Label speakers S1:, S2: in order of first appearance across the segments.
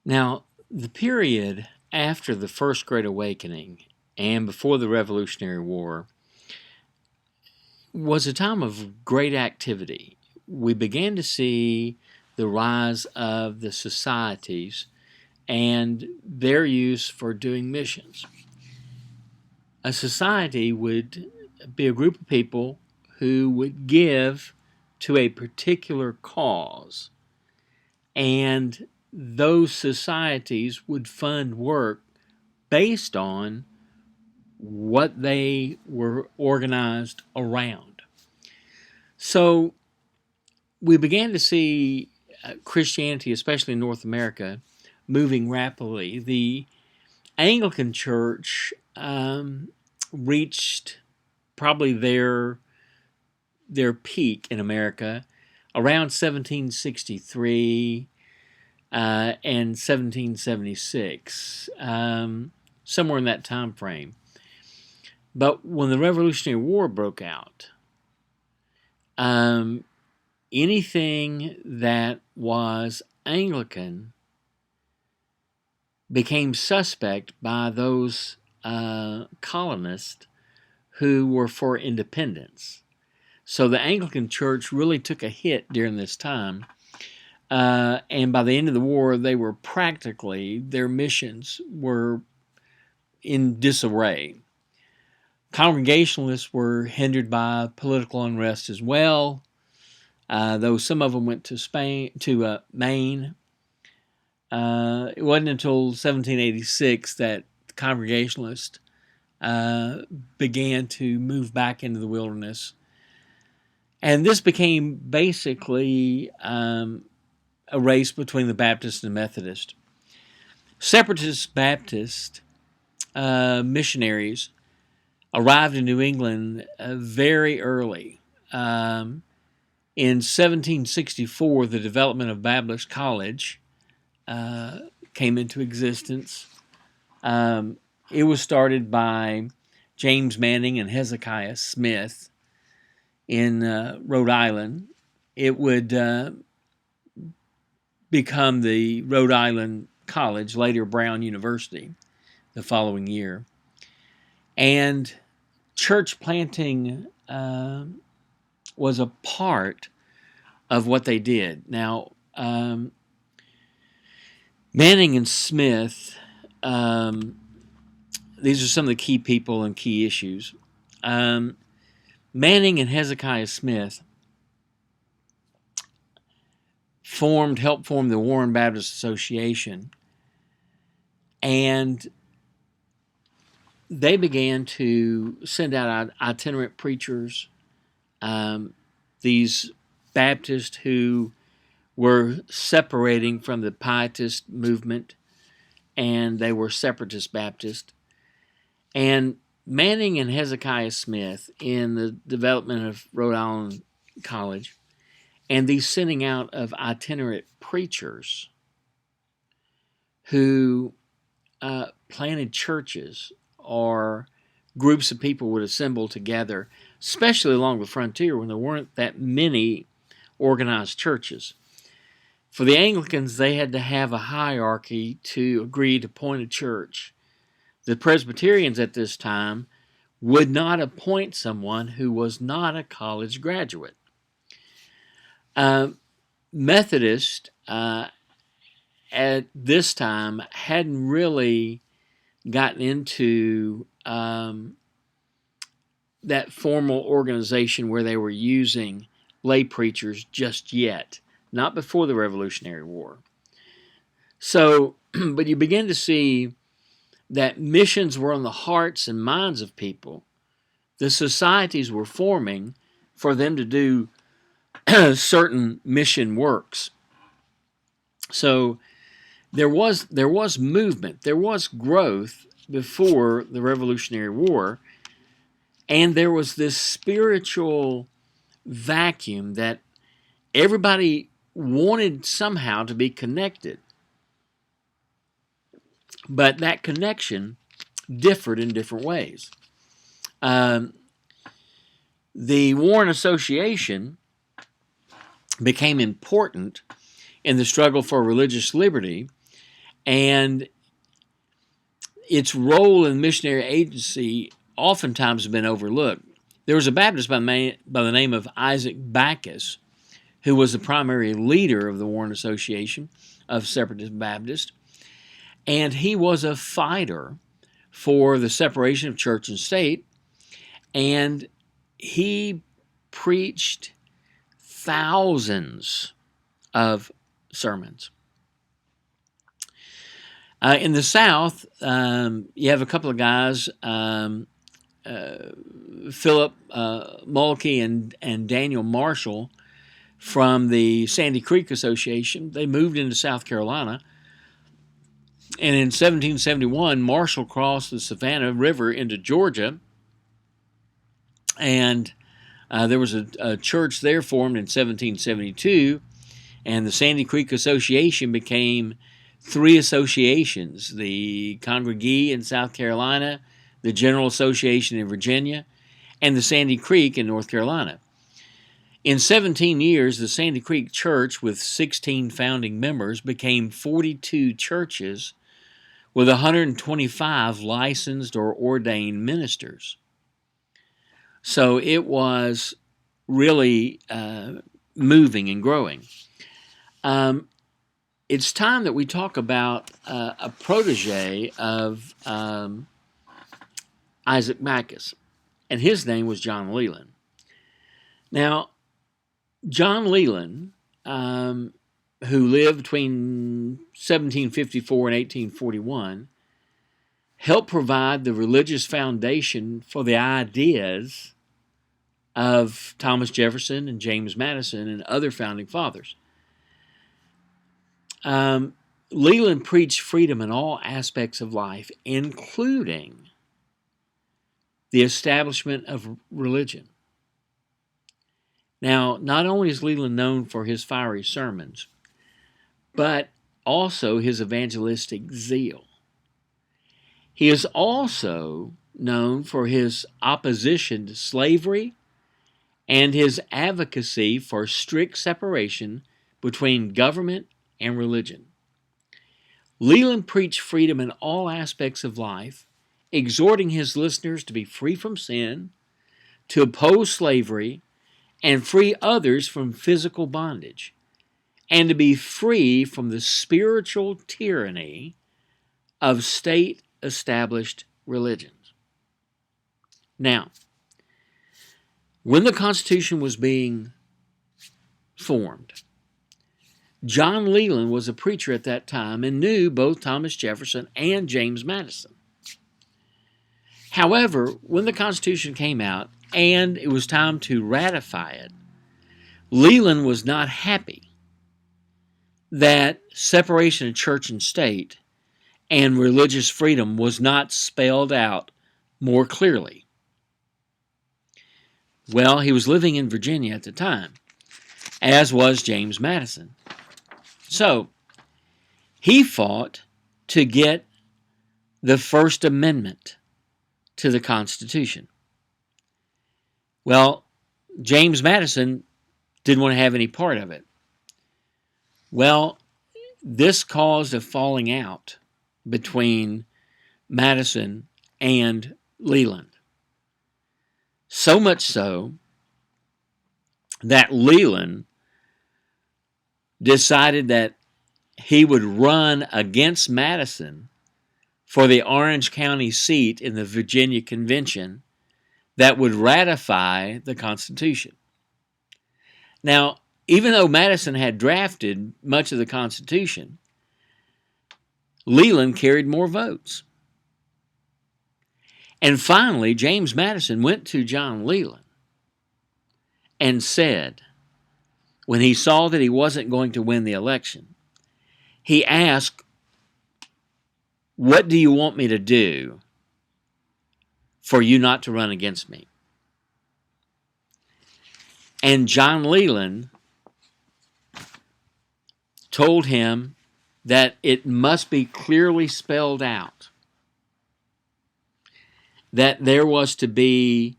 S1: Now, the period after the First Great Awakening and before the Revolutionary War was a time of great activity. We began to see the rise of the societies and their use for doing missions. A society would be a group of people who would give to a particular cause, and those societies would fund work based on what they were organized around. So we began to see Christianity, especially in North America, moving rapidly. The Anglican Church reached probably their peak in America around 1763 and 1776, somewhere in that time frame. But when the Revolutionary War broke out, anything that was Anglican became suspect by those colonists who were for independence. So the Anglican Church really took a hit during this time. And by the end of the war, they were practically, their missions were in disarray. Congregationalists were hindered by political unrest as well, though some of them went to Maine. It wasn't until 1786 that Congregationalists began to move back into the wilderness. And this became basically a race between the Baptists and the Methodists. Separatist Baptist missionaries arrived in New England very early. In 1764, the development of Baptist College came into existence. It was started by James Manning and Hezekiah Smith in Rhode Island. It would become the Rhode Island College, later Brown University, the following year. And church planting was a part of what they did. Now, Manning and Smith, these are some of the key people and key issues. Manning and Hezekiah Smith helped form the Warren Baptist Association, and they began to send out itinerant preachers, these Baptists who were separating from the Pietist movement, and they were Separatist Baptist. And Manning and Hezekiah Smith, in the development of Rhode Island College, and these sending out of itinerant preachers who planted churches, or groups of people would assemble together, especially along the frontier when there weren't that many organized churches. For the Anglicans, they had to have a hierarchy to agree to appoint a church. The Presbyterians at this time would not appoint someone who was not a college graduate. Methodist at this time hadn't really gotten into that formal organization where they were using lay preachers just yet, not before the Revolutionary War. So, but you begin to see that missions were on the hearts and minds of people. The societies were forming for them to do certain mission works. So there was movement, there was growth before the Revolutionary War, and there was this spiritual vacuum that everybody wanted somehow to be connected. But that connection differed in different ways. The Warren Association became important in the struggle for religious liberty And its role in missionary agency oftentimes has been overlooked. There was a Baptist by the name of Isaac Backus, who was the primary leader of the Warren Association of Separatist Baptists, and he was a fighter for the separation of church and state, and he preached thousands of sermons. In the South, you have a couple of guys, Philip Mulkey and Daniel Marshall from the Sandy Creek Association. They moved into South Carolina, and in 1771, Marshall crossed the Savannah River into Georgia, and there was a church there formed in 1772, and the Sandy Creek Association became three associations: the Congregee in South Carolina, the General Association in Virginia, and the Sandy Creek in North Carolina. In 17 years, the Sandy Creek Church, with 16 founding members, became 42 churches with 125 licensed or ordained ministers. So it was really moving and growing. It's time that we talk about a protege of Isaac Backus, and his name was John Leland. Now, John Leland, who lived between 1754 and 1841, helped provide the religious foundation for the ideas of Thomas Jefferson and James Madison and other founding fathers. Leland preached freedom in all aspects of life, including the establishment of religion. Now, not only is Leland known for his fiery sermons, but also his evangelistic zeal. He is also known for his opposition to slavery and his advocacy for strict separation between government and religion. Leland preached freedom in all aspects of life, exhorting his listeners to be free from sin, to oppose slavery, and free others from physical bondage, and to be free from the spiritual tyranny of state-established religions. Now, when the Constitution was being formed, John Leland was a preacher at that time and knew both Thomas Jefferson and James Madison. However, when the Constitution came out and it was time to ratify it, Leland was not happy that separation of church and state and religious freedom was not spelled out more clearly. Well, he was living in Virginia at the time, as was James Madison. So, he fought to get the First Amendment to the Constitution. Well, James Madison didn't want to have any part of it. Well, this caused a falling out between Madison and Leland. So much so that Leland decided that he would run against Madison for the Orange County seat in the Virginia Convention that would ratify the Constitution. Now, even though Madison had drafted much of the Constitution, Leland carried more votes. And finally, James Madison went to John Leland and said, when he saw that he wasn't going to win the election, he asked, "What do you want me to do for you not to run against me?" And John Leland told him that it must be clearly spelled out that there was to be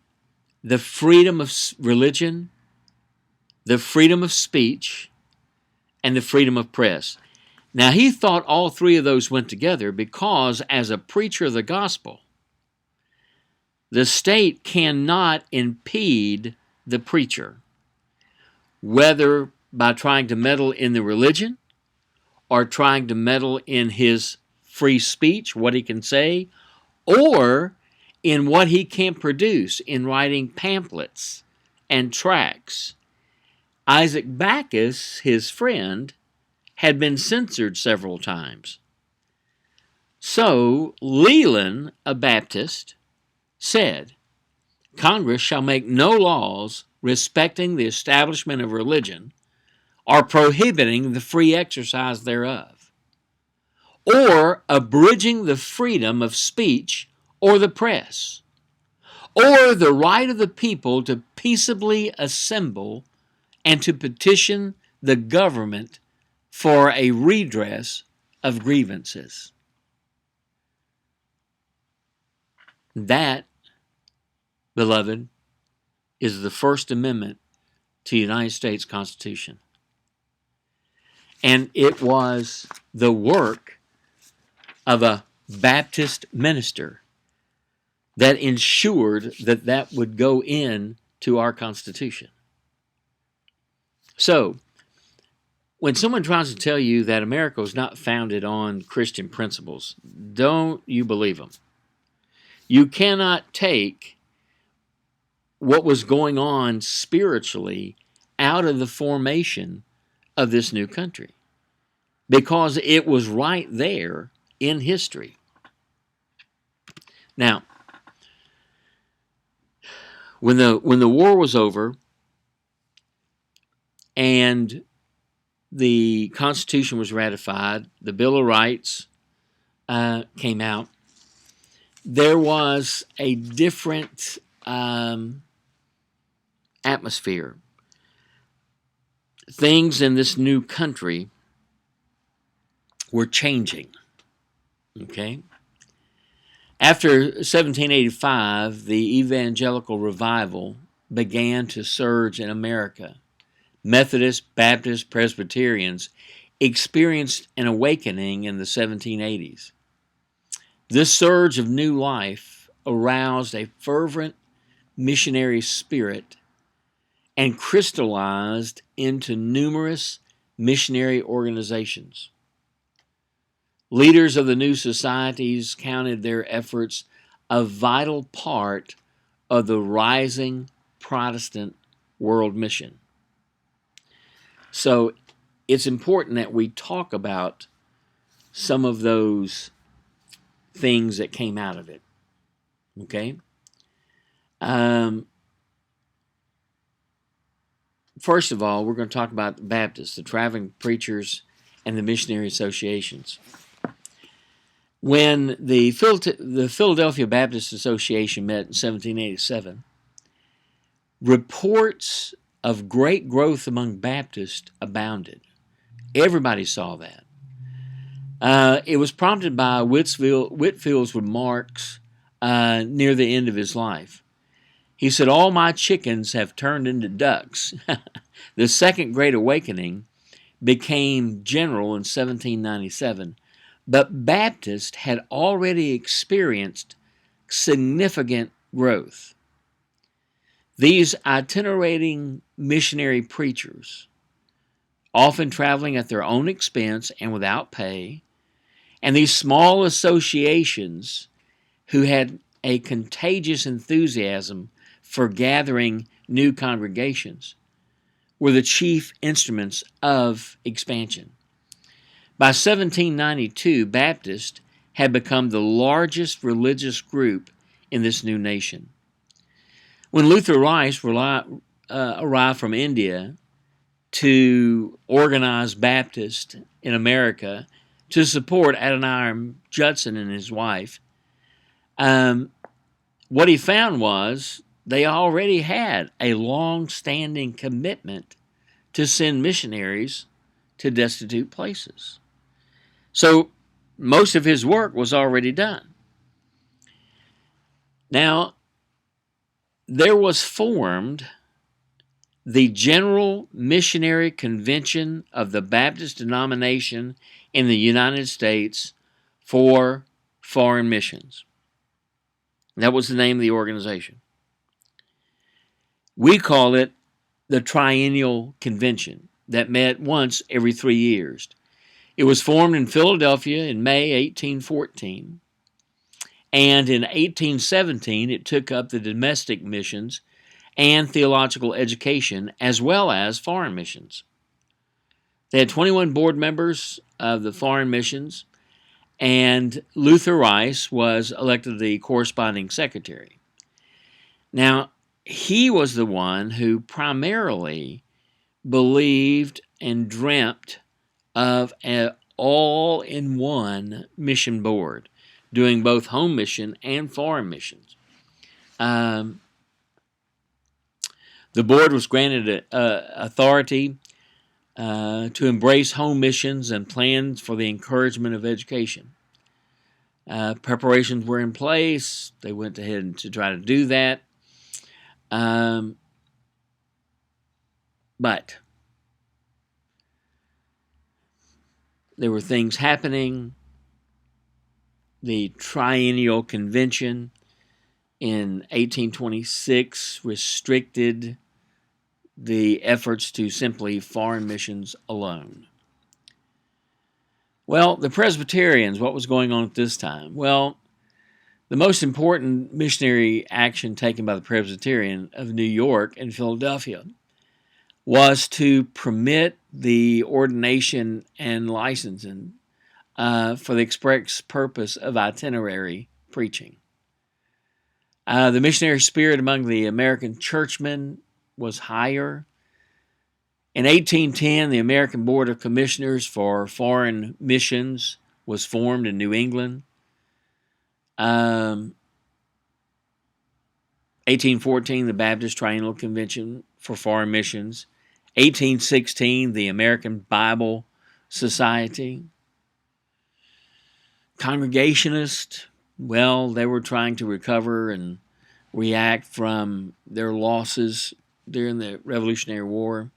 S1: the freedom of religion, the freedom of speech, and the freedom of press. Now, he thought all three of those went together because, as a preacher of the gospel, the state cannot impede the preacher, whether by trying to meddle in the religion or trying to meddle in his free speech, what he can say, or in what he can produce in writing pamphlets and tracts. Isaac Backus, his friend, had been censored several times. So Leland, a Baptist, said, Congress shall make no laws respecting the establishment of religion or prohibiting the free exercise thereof, or abridging the freedom of speech or the press, or the right of the people to peaceably assemble and to petition the government for a redress of grievances. That, beloved, is the First Amendment to the United States Constitution. And it was the work of a Baptist minister that ensured that that would go in to our Constitution. So, when someone tries to tell you that America was not founded on Christian principles, don't you believe them. You cannot take what was going on spiritually out of the formation of this new country, because it was right there in history. Now, when the war was over and the Constitution was ratified, the Bill of Rights came out, there was a different atmosphere. Things in this new country were changing. Okay? After 1785, the evangelical revival began to surge in America. Methodists, Baptists, Presbyterians experienced an awakening in the 1780s. This surge of new life aroused a fervent missionary spirit and crystallized into numerous missionary organizations. Leaders of the new societies counted their efforts a vital part of the rising Protestant world mission. So it's important that we talk about some of those things that came out of it. Okay? First of all, we're going to talk about the Baptists, the traveling preachers, and the missionary associations. When the Philadelphia Baptist Association met in 1787, reports of great growth among Baptists abounded. Everybody saw that. It was prompted by Whitfield's remarks near the end of his life. He said, "All my chickens have turned into ducks." The Second Great Awakening became general in 1797, but Baptists had already experienced significant growth. These itinerating missionary preachers, often traveling at their own expense and without pay, and these small associations who had a contagious enthusiasm for gathering new congregations, were the chief instruments of expansion. By 1792, Baptists had become the largest religious group in this new nation. When Luther Rice arrived from India to organize Baptists in America to support Adoniram Judson and his wife, what he found was they already had a long-standing commitment to send missionaries to destitute places. So most of his work was already done. Now, there was formed the General Missionary Convention of the Baptist denomination in the United States for Foreign Missions. That was the name of the organization. We call it the Triennial Convention that met once every 3 years. It was formed in Philadelphia in May 1814, and in 1817 it took up the domestic missions and theological education as well as foreign missions. They had 21 board members of the foreign missions, and Luther Rice was elected the corresponding secretary. Now, he was the one who primarily believed and dreamt of an all-in-one mission board, doing both home mission and foreign missions. The board was granted authority to embrace home missions and plans for the encouragement of education. Preparations were in place. They went ahead to try to do that. But there were things happening. The Triennial Convention in 1826 restricted the efforts to simply foreign missions alone. Well, the Presbyterians, what was going on at this time? Well, the most important missionary action taken by the Presbyterian of New York and Philadelphia was to permit the ordination and licensing for the express purpose of itinerary preaching. The missionary spirit among the American churchmen was higher. In 1810, the American Board of Commissioners for Foreign Missions was formed in New England. 1814, the Baptist Triennial Convention for Foreign Missions. 1816, the American Bible Society. Congregationists, well, they were trying to recover and react from their losses during the Revolutionary War.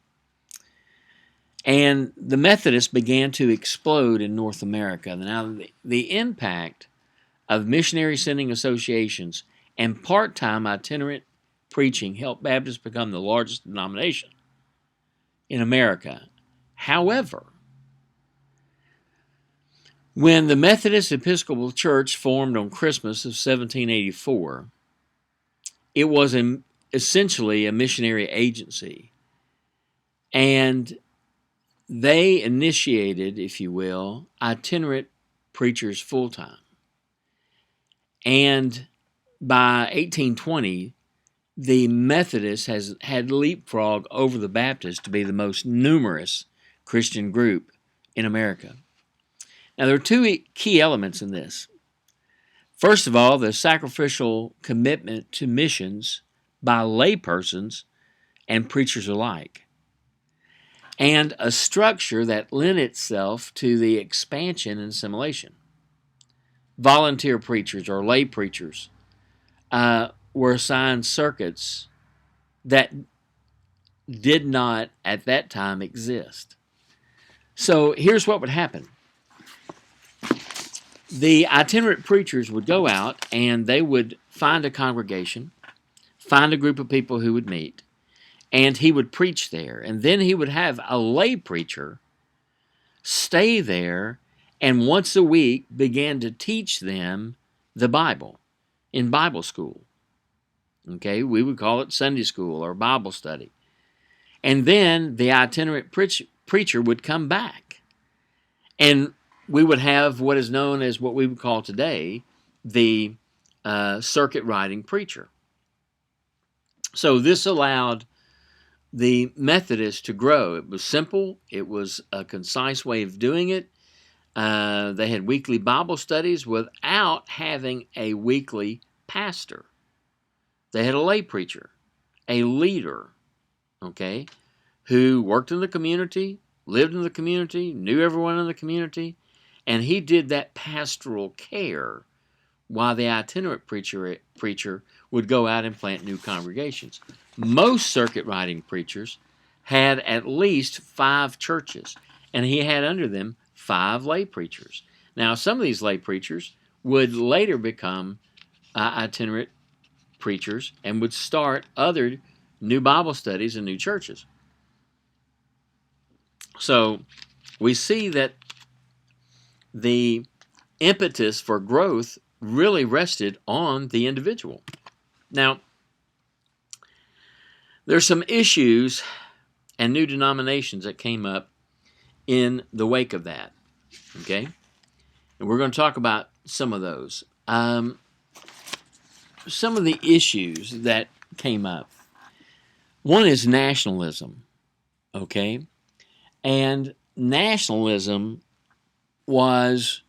S1: And the Methodists began to explode in North America. Now, the impact of missionary sending associations and part-time itinerant preaching helped Baptists become the largest denomination in America. However, when the Methodist Episcopal Church formed on Christmas of 1784, it was essentially a missionary agency, and they initiated, if you will, itinerant preachers full-time. And by 1820, the Methodists had leapfrogged over the Baptists to be the most numerous Christian group in America. Now, there are two key elements in this. First of all, the sacrificial commitment to missions by laypersons and preachers alike, and a structure that lent itself to the expansion and assimilation. Volunteer preachers or lay preachers were assigned circuits that did not at that time exist. So here's what would happen. The itinerant preachers would go out and they would find a congregation, find a group of people who would meet, and he would preach there. And then he would have a lay preacher stay there and once a week began to teach them the Bible in Bible school. Okay, we would call it Sunday school or Bible study. And then the itinerant preacher would come back, and we would have what is known as what we would call today the circuit riding preacher. So this allowed the Methodists to grow. It was simple. It was a concise way of doing it. They had weekly Bible studies without having a weekly pastor. They had a lay preacher, a leader, okay, who worked in the community, lived in the community, knew everyone in the community, and he did that pastoral care while the itinerant preacher would go out and plant new congregations. Most circuit riding preachers had at least 5 churches, and he had under them 5 lay preachers. Now, some of these lay preachers would later become itinerant preachers and would start other new Bible studies and new churches. So we see that the impetus for growth really rested on the individual. Now, there's some issues and new denominations that came up in the wake of that, okay? And we're going to talk about some of those. Some of the issues that came up. One is nationalism, okay? And nationalism was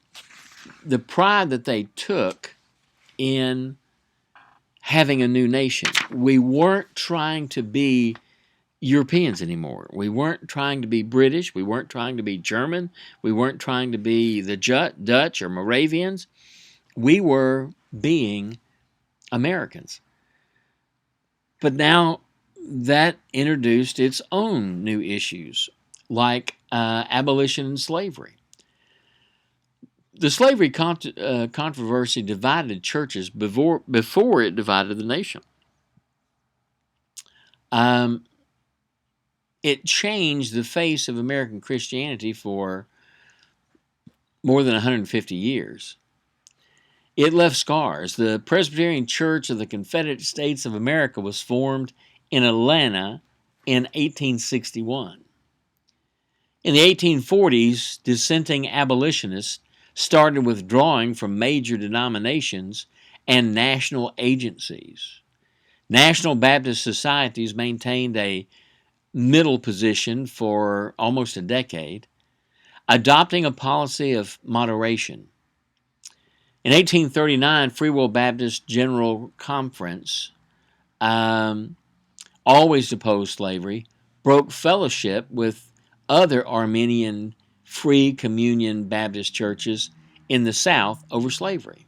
S1: the pride that they took in having a new nation. We weren't trying to be Europeans anymore. We weren't trying to be British. We weren't trying to be German. We weren't trying to be the Dutch or Moravians. We were being Americans. But now that introduced its own new issues, like abolition and slavery. The slavery controversy divided churches before it divided the nation. It changed the face of American Christianity for more than 150 years. It left scars. The Presbyterian Church of the Confederate States of America was formed in Atlanta in 1861. In the 1840s, dissenting abolitionists started withdrawing from major denominations and national agencies. National Baptist societies maintained a middle position for almost a decade, adopting a policy of moderation. In 1839, Free Will Baptist General Conference, always opposed slavery, broke fellowship with other Armenian Free Communion Baptist churches in the South over slavery.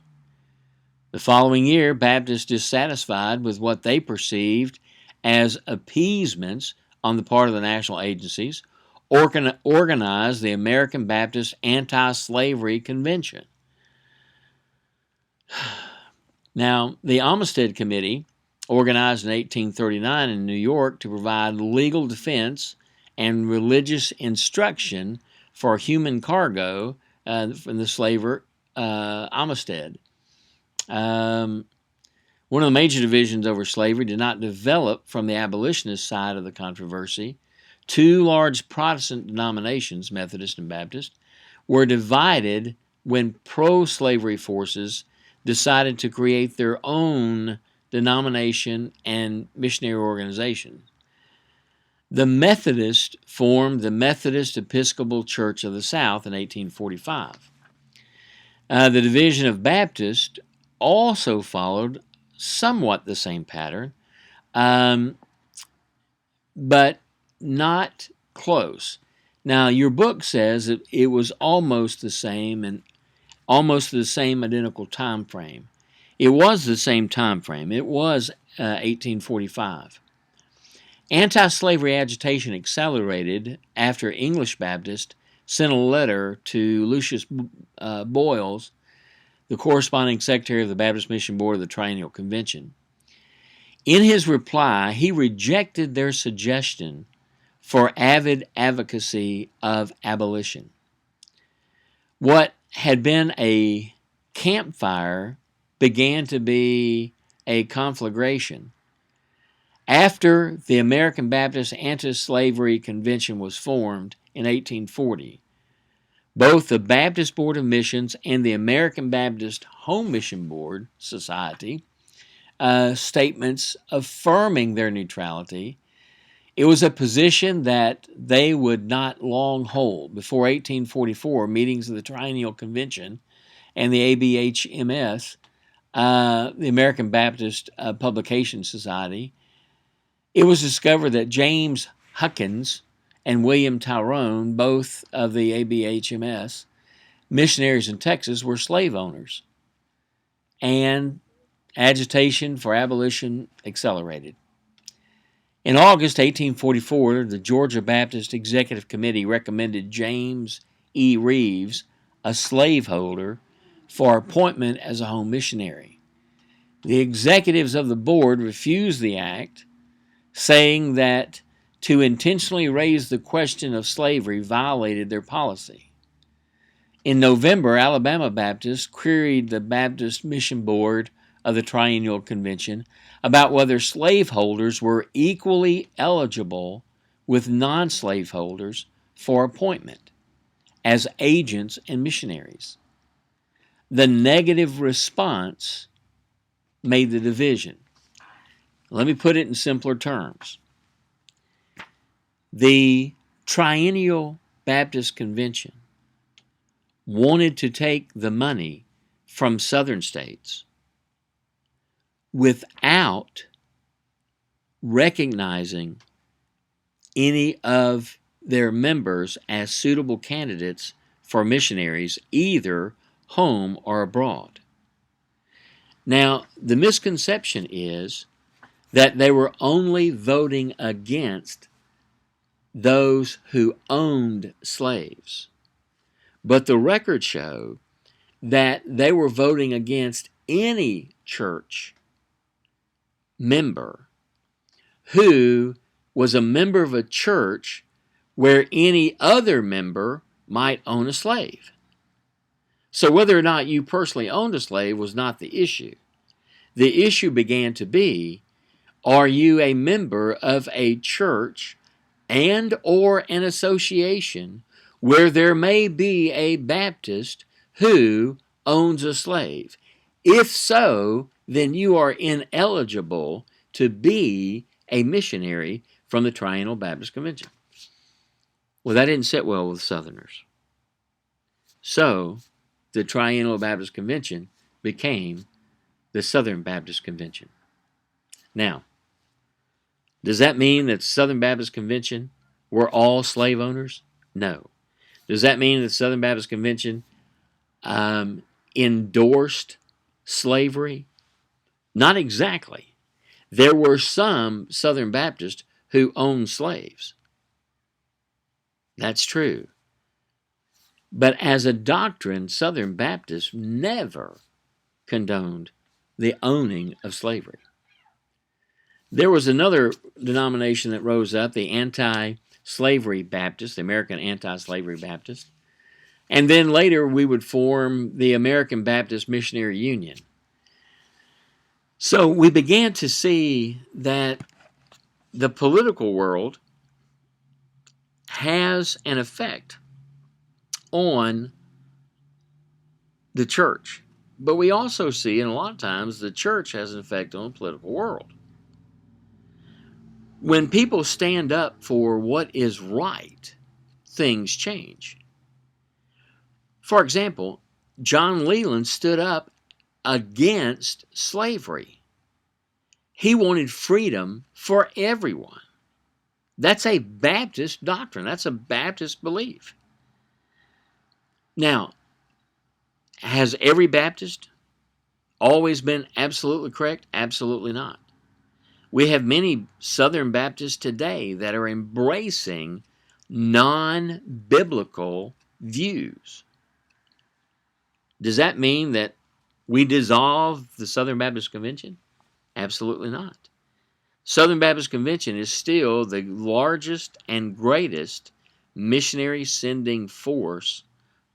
S1: The following year, Baptists, dissatisfied with what they perceived as appeasements on the part of the national agencies, organized the American Baptist Anti-Slavery Convention. Now, the Olmsted Committee, organized in 1839 in New York to provide legal defense and religious instruction for human cargo from the slaver Olmsted. One of the major divisions over slavery did not develop from the abolitionist side of the controversy. 2 large Protestant denominations, Methodist and Baptist, were divided when pro-slavery forces decided to create their own denomination and missionary organization. The Methodists formed the Methodist Episcopal Church of the South in 1845. The division of Baptist also followed somewhat the same pattern, but not close. Now, your book says that it was almost the same and almost the same identical time frame. It was the same time frame. It was 1845. Anti-slavery agitation accelerated after English Baptists sent a letter to Lucius Boyles, the corresponding secretary of the Baptist Mission Board of the Triennial Convention. In his reply, he rejected their suggestion for avid advocacy of abolition. What had been a campfire began to be a conflagration. After the American Baptist Anti-Slavery Convention was formed in 1840, both the Baptist Board of Missions and the American Baptist Home Mission Board Society statements affirming their neutrality. It was a position that they would not long hold. Before 1844, meetings of the Triennial Convention and the ABHMS, the American Baptist Publication Society, it was discovered that James Huckins and William Tyrone, both of the ABHMS, missionaries in Texas, were slave owners. And agitation for abolition accelerated. In August 1844, the Georgia Baptist Executive Committee recommended James E. Reeves, a slaveholder, for appointment as a home missionary. The executives of the board refused the act, saying that to intentionally raise the question of slavery violated their policy. In November, Alabama Baptists queried the Baptist Mission Board of the Triennial Convention about whether slaveholders were equally eligible with non-slaveholders for appointment as agents and missionaries. The negative response made the division. Let me put it in simpler terms. The Triennial Baptist Convention wanted to take the money from southern states without recognizing any of their members as suitable candidates for missionaries, either home or abroad. Now, the misconception is that they were only voting against those who owned slaves. But the records show that they were voting against any church member who was a member of a church where any other member might own a slave. So whether or not you personally owned a slave was not the issue. The issue began to be, are you a member of a church and or an association where there may be a Baptist who owns a slave? If so, then you are ineligible to be a missionary from the Triennial Baptist Convention. Well, that didn't sit well with Southerners. So, the Triennial Baptist Convention became the Southern Baptist Convention. Now, does that mean that the Southern Baptist Convention were all slave owners? No. Does that mean that the Southern Baptist Convention endorsed slavery? Not exactly. There were some Southern Baptists who owned slaves. That's true. But as a doctrine, Southern Baptists never condoned the owning of slavery. There was another denomination that rose up, the Anti-Slavery Baptist, the American Anti-Slavery Baptist. And then later we would form the American Baptist Missionary Union. So we began to see that the political world has an effect on the church. But we also see, and a lot of times, the church has an effect on the political world. When people stand up for what is right, things change. For example, John Leland stood up against slavery. He wanted freedom for everyone. That's a Baptist doctrine. That's a Baptist belief. Now, has every Baptist always been absolutely correct? Absolutely not. We have many Southern Baptists today that are embracing non-biblical views. Does that mean that we dissolve the Southern Baptist Convention? Absolutely not. Southern Baptist Convention is still the largest and greatest missionary sending force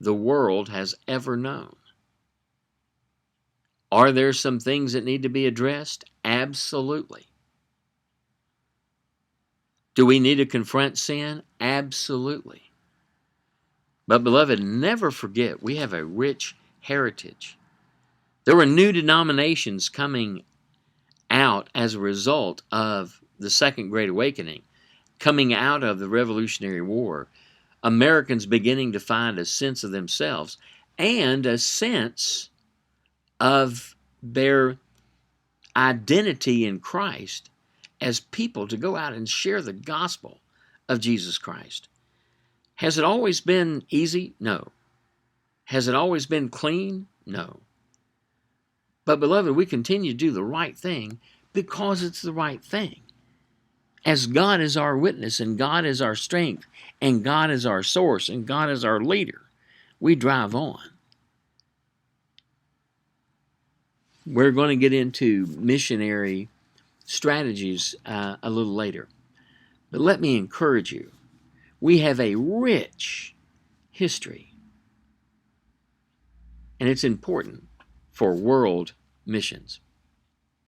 S1: the world has ever known. Are there some things that need to be addressed? Absolutely. Do we need to confront sin? Absolutely. But beloved, never forget we have a rich heritage. There were new denominations coming out as a result of the Second Great Awakening, coming out of the Revolutionary War, Americans beginning to find a sense of themselves and a sense of their identity in Christ as people to go out and share the gospel of Jesus Christ. Has it always been easy? No. Has it always been clean? No. But beloved, we continue to do the right thing because it's the right thing. as God is our witness, and God is our strength, and God is our source, and God is our leader, we drive on. We're going to get into missionary strategies a little later. But let me encourage you. We have a rich history, and it's important for world missions.